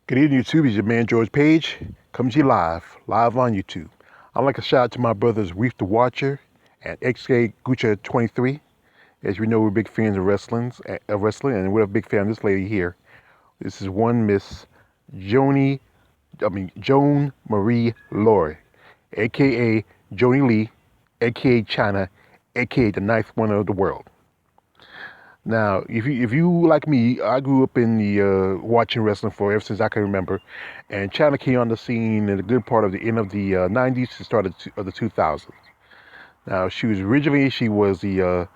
Good evening, YouTube. It's your man George Page coming to you live on YouTube. I'd like a shout out to my brothers Reef the Watcher and XK Gucha 23. As you know, we're big fans of wrestling, and we're a big fan of this lady here. This is one Miss Joan Marie Laurie, aka Joni Lee, aka China, aka the ninth wonder of the world. Now, if you like me, I grew up in the watching wrestling for ever since I can remember, and China came on the scene in the good part of the end of the '90s to start of the 2000s. Now, she was the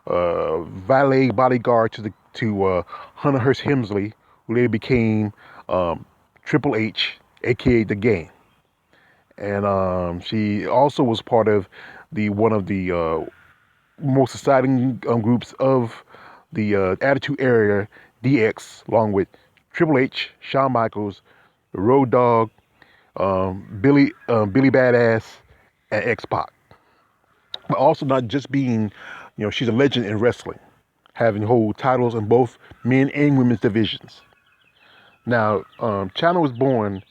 valet bodyguard to Hunter Hearst Helmsley, who later became Triple H, aka the Game, and she also was part of the one of the most exciting groups of the Attitude Era DX, along with Triple H, Shawn Michaels, the Road Dogg, Billy Badass, and X Pac. But also not just being, she's a legend in wrestling, having hold titles in both men and women's divisions. Now, Chyna was born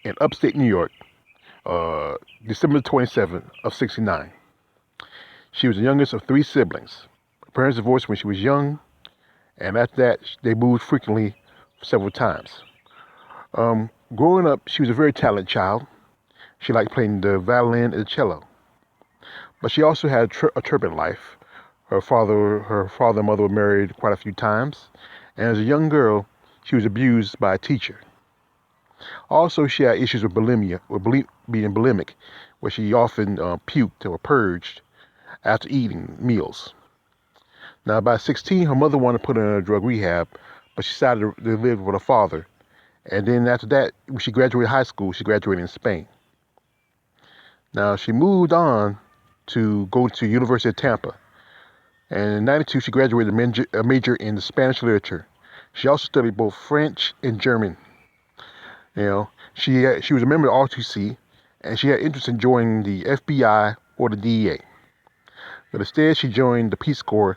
in upstate New York, December 27th of '69. She was the youngest of three siblings. Her parents divorced when she was young, and after that, they moved frequently several times. Growing up, she was a very talented child. She liked playing the violin and the cello, but she also had a turbulent life. Her father and mother were married quite a few times, and as a young girl, she was abused by a teacher. Also, she had issues with bulimia, being bulimic, where she often puked or purged after eating meals. Now, by 16, her mother wanted to put her in a drug rehab, but she decided to live with her father. And then after that, when she graduated high school, she graduated in Spain. Now, she moved on to go to University of Tampa. And in '92, she graduated a major in Spanish literature. She also studied both French and German. She was a member of ROTC, and she had interest in joining the FBI or the DEA. But instead, she joined the Peace Corps,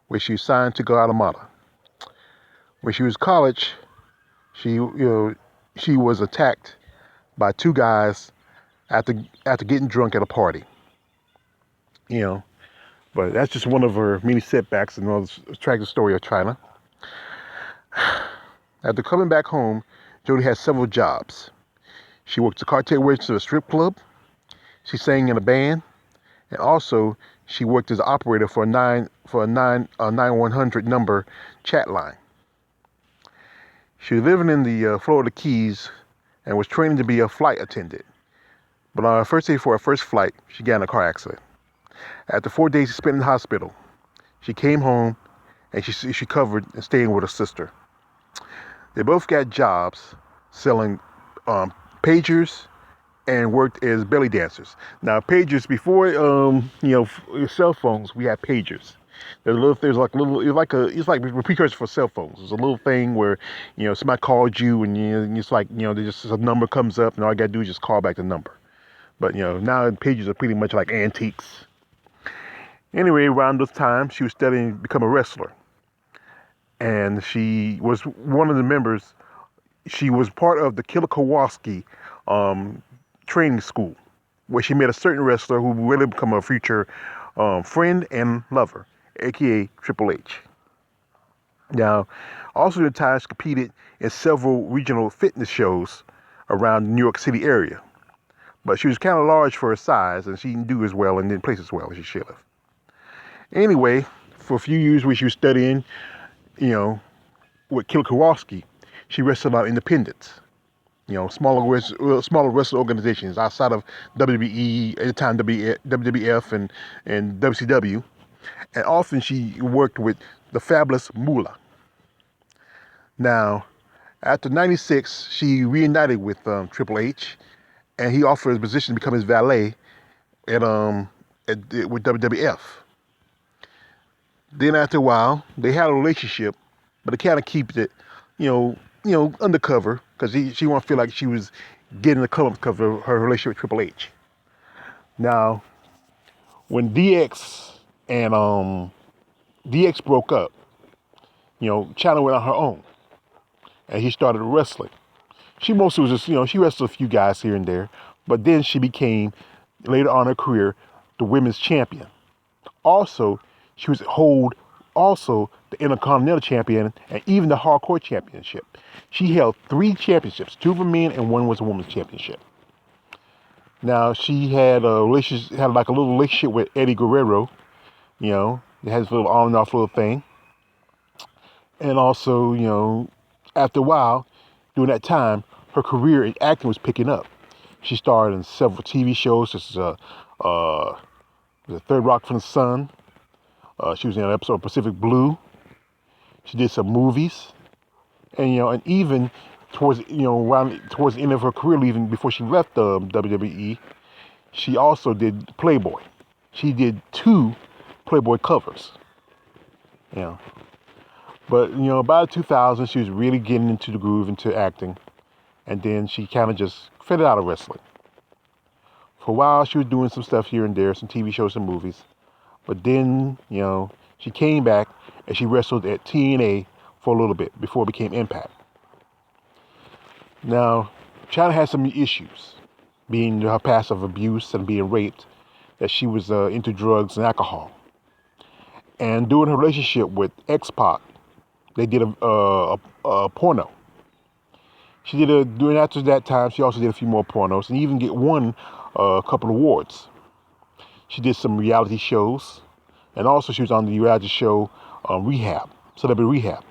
where she was signed to Guatemala. When she was in college, she was attacked by two guys after getting drunk at a party. You know, but that's just one of her many setbacks in the tragic story of China. After coming back home, Jody had several jobs. She worked as a cartel waitress at a strip club. She sang in a band, and also she worked as an operator for a 9100 number chat line. She was living in the Florida Keys and was training to be a flight attendant. But on her first day for her first flight, she got in a car accident. After 4 days she spent in the hospital, she came home and she recovered and staying with her sister. They both got jobs selling pagers and worked as belly dancers. Now pagers before cell phones, we had pagers. It's like a precursor for cell phones. It's a little thing where somebody called you and it's like there's just a number comes up and all you gotta do is just call back the number. But now pagers are pretty much like antiques. Anyway, around this time she was studying to become a wrestler, and she was one of the members. She was part of the Killer Kowalski training school, where she met a certain wrestler who would really become a future friend and lover, aka Triple H. Now, also at the time, she competed in several regional fitness shows around the New York City area. But she was kind of large for her size, and she didn't do as well and didn't place as well as she should have. Anyway, for a few years when she was studying, with Killer Kowalski, she wrestled out independents. Smaller wrestling organizations outside of WWE, at the time WWF and WCW. And often she worked with the Fabulous Moolah. Now, after '96, she reunited with Triple H, and he offered his position to become his valet with WWF. Then after a while, they had a relationship, but they kind of kept it, undercover because she won't feel like she was getting the color because of her relationship with Triple H. Now, when DX broke up, Chyna went on her own, and he started wrestling. She mostly was just, she wrestled a few guys here and there, but then she became, later on in her career, the women's champion. Also, she was hold also the Intercontinental Champion and even the Hardcore Championship. She held 3 championships. 2 were men and 1 was a women's championship. Now she had a relationship, had like a little relationship with Eddie Guerrero. They had this little on and off little thing. And also, after a while, during that time, her career in acting was picking up. She starred in several TV shows. This is the Third Rock from the Sun. She was in an episode of Pacific Blue. She did some movies, and even towards towards the end of her career, leaving before she left the WWE, she also did Playboy. She did 2 Playboy covers. But by the 2000s, she was really getting into the groove, into acting, and then she kind of just faded out of wrestling. For a while, she was doing some stuff here and there, some TV shows and movies. But then, she came back and she wrestled at TNA for a little bit before it became Impact. Now, Chyna had some issues, being her past of abuse and being raped, that she was into drugs and alcohol. And during her relationship with X-Pac, they did a porno. She did during after that time, she also did a few more pornos and even won a couple of awards. She did some reality shows, and also she was on the reality show Rehab, Celebrity Rehab.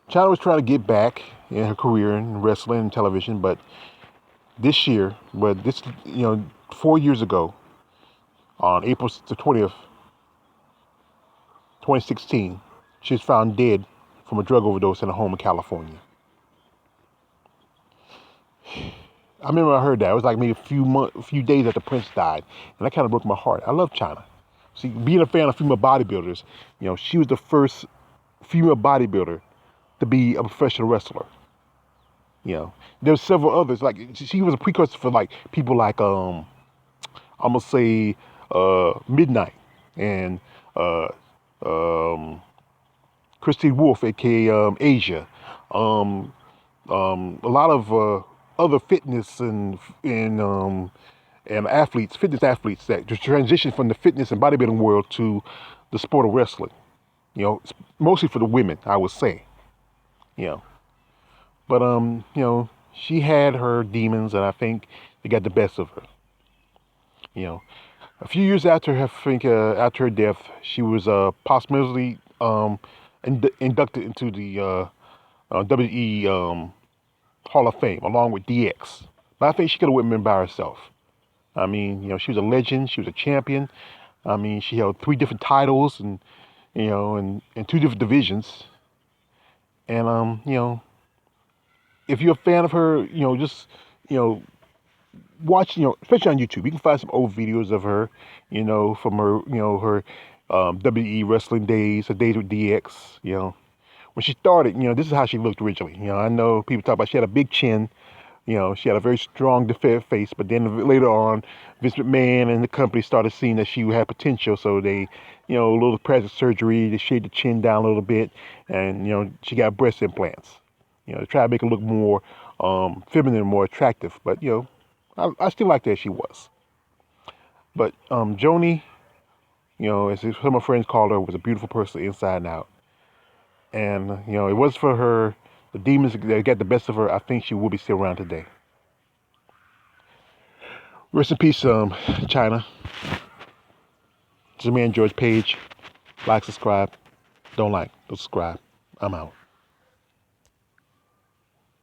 Chyna was trying to get back in her career in wrestling and television, but this 4 years ago, on April the 20th, 2016, she was found dead from a drug overdose in a home in California. I remember I heard that. It was like maybe a few days after Prince died, and that kind of broke my heart. I love Chyna. See, being a fan of female bodybuilders, she was the first female bodybuilder to be a professional wrestler. There's several others. Like she was a precursor for like people like I'm gonna say Midnight and Christine Wolf, aka Asia. A lot of other fitness and fitness athletes that just transition from the fitness and bodybuilding world to the sport of wrestling. Mostly for the women, I would say. But she had her demons, and I think they got the best of her. A few years after after her death, she was posthumously inducted into the WWE Hall of Fame along with DX. But I think she could have went in by herself. I mean, she was a legend. She was a champion. I mean, she held 3 different titles and 2 different divisions. And if you're a fan of her, just watch, especially on YouTube, you can find some old videos of her, from her, her WWE wrestling days, her days with DX, When she started, this is how she looked originally. I know people talk about she had a big chin, she had a very strong, defensive face, but then later on, Vince McMahon and the company started seeing that she had potential, so they, a little plastic surgery, they shaved the chin down a little bit, and, she got breast implants, to try to make her look more feminine, more attractive, but, I still liked her as she was. But Joni, as some of my friends called her, was a beautiful person inside and out. And, it was for her, the demons that got the best of her, I think she will be still around today. Rest in peace, Chyna. This is your man, George Page. Like, subscribe. Don't subscribe. I'm out.